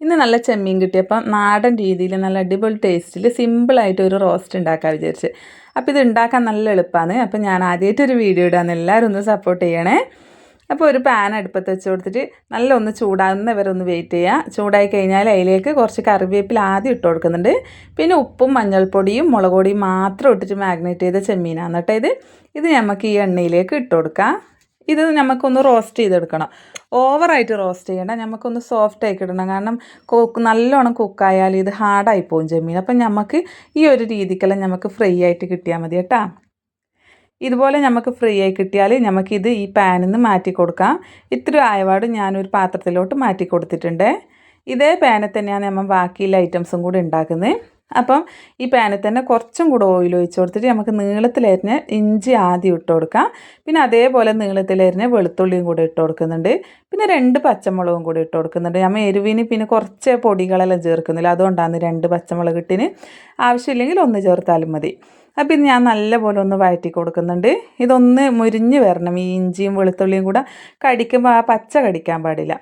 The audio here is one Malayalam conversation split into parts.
ഇന്ന് നല്ല ചെമ്മീൻ കിട്ടിയപ്പോൾ നാടൻ രീതിയിൽ നല്ല അടിപൊളി ടേസ്റ്റിൽ സിമ്പിളായിട്ട് ഒരു റോസ്റ്റ് ഉണ്ടാക്കാൻ വിചാരിച്ച്. അപ്പോൾ ഇത് ഉണ്ടാക്കാൻ നല്ല എളുപ്പമാണ്. അപ്പോൾ ഞാൻ ആദ്യമായിട്ടൊരു വീഡിയോ ഇടാന്ന്, എല്ലാവരും ഒന്ന് സപ്പോർട്ട് ചെയ്യണേ. അപ്പോൾ ഒരു പാൻ അടുപ്പത്ത് വെച്ച് കൊടുത്തിട്ട് നല്ല ഒന്ന് ചൂടാകുന്നവരെ ഒന്ന് വെയിറ്റ് ചെയ്യുക. ചൂടായി കഴിഞ്ഞാൽ അതിലേക്ക് കുറച്ച് കറിവേപ്പില ആദ്യം ഇട്ട് കൊടുക്കുന്നുണ്ട്. പിന്നെ ഉപ്പും മഞ്ഞൾപ്പൊടിയും മുളക് പൊടിയും മാത്രം ഇട്ടിട്ട് മാഗ്നേറ്റ് ചെയ്ത ചെമ്മീനാണ് കേട്ടോ ഇത് നമുക്ക് ഈ എണ്ണയിലേക്ക് ഇട്ട് കൊടുക്കാം. ഇത് നമുക്കൊന്ന് റോസ്റ്റ് ചെയ്തെടുക്കണം. ഓവറായിട്ട് റോസ്റ്റ് ചെയ്യണ്ട, നമുക്കൊന്ന് സോഫ്റ്റ് ആക്കി ഇടണം. കാരണം നല്ലോണം കുക്കായാൽ ഇത് ഹാർഡായി പോകും ചെമ്മീൻ. അപ്പം നമുക്ക് ഈ ഒരു രീതിക്കെല്ലാം നമുക്ക് ഫ്രൈ ആയിട്ട് കിട്ടിയാൽ മതി കേട്ടോ. ഇതുപോലെ നമുക്ക് ഫ്രൈ ആയി കിട്ടിയാൽ നമുക്കിത് ഈ പാനിൽ നിന്ന് മാറ്റി കൊടുക്കാം. ഇത്തിരി ആയപാട് ഞാനൊരു പാത്രത്തിലോട്ട് മാറ്റി കൊടുത്തിട്ടുണ്ട്. ഇതേ പാനിൽ തന്നെയാണ് നമ്മൾ ബാക്കിയുള്ള ഐറ്റംസും കൂടി ഉണ്ടാക്കുന്നത്. അപ്പം ഈ പാനിൽ തന്നെ കുറച്ചും കൂടെ ഓയിൽ ഒഴിച്ച് കൊടുത്തിട്ട് നമുക്ക് നീളത്തിലരിഞ്ഞ് ഇഞ്ചി ആദ്യം ഇട്ട് കൊടുക്കാം. പിന്നെ അതേപോലെ നീളത്തിലരിഞ്ഞ് വെളുത്തുള്ളിയും കൂടി ഇട്ട് കൊടുക്കുന്നുണ്ട്. പിന്നെ 2 പച്ചമുളകും കൂടി ഇട്ട് കൊടുക്കുന്നുണ്ട്. നമ്മൾ എരിവിന് പിന്നെ കുറച്ച് പൊടികളെല്ലാം ചേർക്കുന്നില്ല, അതുകൊണ്ടാണ് 2 പച്ചമുളക് ഇട്ടിന്. ആവശ്യമില്ലെങ്കിൽ 1 ചേർത്താലും മതി. അപ്പം ഇത് ഞാൻ നല്ലപോലെ ഒന്ന് വഴറ്റി കൊടുക്കുന്നുണ്ട്. ഇതൊന്ന് മുരിഞ്ഞ് വരണം. ഈ ഇഞ്ചിയും വെളുത്തുള്ളിയും കൂടെ കടിക്കുമ്പോൾ ആ പച്ച കടിക്കാൻ പാടില്ല.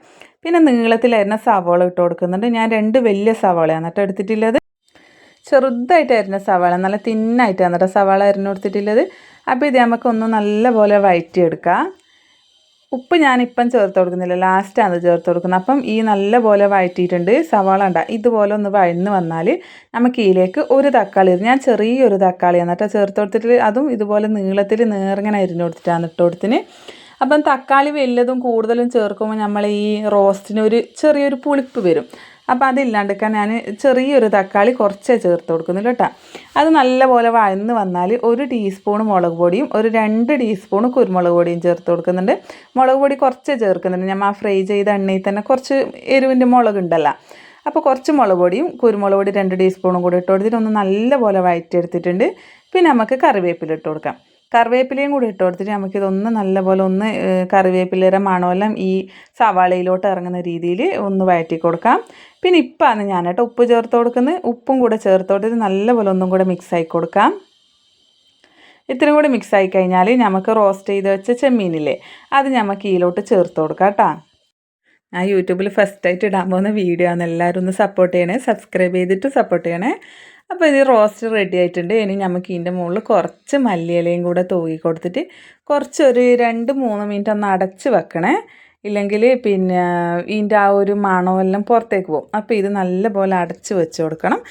പിന്നെ നീളത്തിലരിഞ്ഞ സവാള ഇട്ട് കൊടുക്കുന്നുണ്ട്. ഞാൻ 2 വലിയ സവാളയാണ് കേട്ടോ എടുത്തിട്ടുള്ളത്. ചെറുതായിട്ട് അരിഞ്ഞ സവാള, നല്ല തിന്നായിട്ടാണ് കേട്ടോ സവാള അരിഞ്ഞു കൊടുത്തിട്ടുള്ളത്. അപ്പോൾ ഇത് നമുക്കൊന്ന് നല്ലപോലെ വഴറ്റിയെടുക്കാം. ഉപ്പ് ഞാനിപ്പം ചേർത്ത് കൊടുക്കുന്നില്ല, ലാസ്റ്റാണ് ചേർത്ത് കൊടുക്കുന്നത്. അപ്പം ഈ നല്ലപോലെ വഴറ്റിയിട്ടുണ്ട്. സവാള ഇതുപോലെ ഒന്ന് വഴന്ന് വന്നാൽ നമുക്ക് ഇതിലേക്ക് ഒരു തക്കാളി, ഞാൻ ചെറിയൊരു തക്കാളിയാണ് കേട്ടോ ചേർത്ത് കൊടുത്തിട്ട്, അതും ഇതുപോലെ നീളത്തിൽ നേർങ്ങനെ അരിഞ്ഞു കൊടുത്തിട്ടാണ് ഇട്ട് കൊടുത്തിന്. അപ്പം തക്കാളി വലുതും കൂടുതലും ചേർക്കുമ്പോൾ നമ്മൾ ഈ റോസ്റ്റിന് ഒരു ചെറിയൊരു പുളിപ്പ് വരും. അപ്പോൾ അതില്ലാണ്ടിരിക്കാൻ ഞാൻ ചെറിയൊരു തക്കാളി കുറച്ചേ ചേർത്ത് കൊടുക്കുന്നില്ല കേട്ടോ. അത് നല്ലപോലെ വഴന്ന് വന്നാൽ 1 ടീസ്പൂൺ മുളക് പൊടിയും 2 ടീസ്പൂൺ കുരുമുളക് പൊടിയും ചേർത്ത് കൊടുക്കുന്നുണ്ട്. മുളക് പൊടി കുറച്ചേ ചേർക്കുന്നുണ്ട്. ഞാൻ ആ ഫ്രൈ ചെയ്ത എണ്ണയിൽ തന്നെ കുറച്ച് എരിവിൻ്റെ മുളക് ഉണ്ടല്ലോ, അപ്പോൾ കുറച്ച് മുളക് പൊടിയും കുരുമുളക് പൊടി 2 ടീസ്പൂണും കൂടി ഇട്ട് കൊടുത്തിട്ട് ഒന്ന് നല്ലപോലെ വഴറ്റിയെടുത്തിട്ടുണ്ട്. പിന്നെ നമുക്ക് കറിവേപ്പില ഇട്ട് കൊടുക്കാം. കറിവേപ്പിലയും കൂടി ഇട്ട് കൊടുത്തിട്ട് നമുക്കിതൊന്ന് നല്ലപോലെ ഒന്ന് കറിവേപ്പിലയുടെ മണമെല്ലാം ഈ സവാളയിലോട്ട് ഇറങ്ങുന്ന രീതിയിൽ ഒന്ന് വഴറ്റി കൊടുക്കാം. പിന്നെ ഇപ്പാണ് ഞാൻ കേട്ടോ ഉപ്പ് ചേർത്ത് കൊടുക്കുന്നത്. ഉപ്പും കൂടെ ചേർത്ത് കൊടുത്തിട്ട് നല്ലപോലെ ഒന്നും കൂടെ മിക്സാക്കി കൊടുക്കാം. ഇത്രയും കൂടി മിക്സായി കഴിഞ്ഞാൽ നമുക്ക് റോസ്റ്റ് ചെയ്ത് വെച്ച ചെമ്മീനില്ലേ, അത് നമുക്ക് ഇതിലോട്ട് ചേർത്ത് കൊടുക്കാം കേട്ടോ. ഞാൻ യൂട്യൂബിൽ ഫസ്റ്റായിട്ട് ഇടാൻ പോകുന്ന വീഡിയോ ആണ്. എല്ലാവരും ഒന്ന് സപ്പോർട്ട് ചെയ്യണേ, സബ്സ്ക്രൈബ് ചെയ്തിട്ട് സപ്പോർട്ട് ചെയ്യണേ. അപ്പോൾ ഇത് റോസ്റ്റ് റെഡി ആയിട്ടുണ്ട്. ഇനി നമുക്ക് ഇതിൻ്റെ മുകളിൽ കുറച്ച് മല്ലിയിലയും കൂടെ തൂക്കി കൊടുത്തിട്ട് കുറച്ചൊരു 2-3 മിനിറ്റ് ഒന്ന് അടച്ച് വെക്കണേ. ഇല്ലെങ്കിൽ പിന്നെ ഇതിൻ്റെ ആ ഒരു മണമെല്ലാം പുറത്തേക്ക് പോകും. അപ്പോൾ ഇത് നല്ലപോലെ അടച്ച് വെച്ച് കൊടുക്കണം.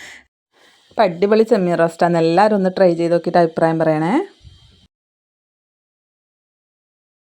അപ്പോൾ അടിപൊളി ചെമ്മീൻ റോസ്റ്റാണ്. എല്ലാവരും ഒന്ന് ട്രൈ ചെയ്ത് നോക്കിയിട്ട് അഭിപ്രായം പറയണേ.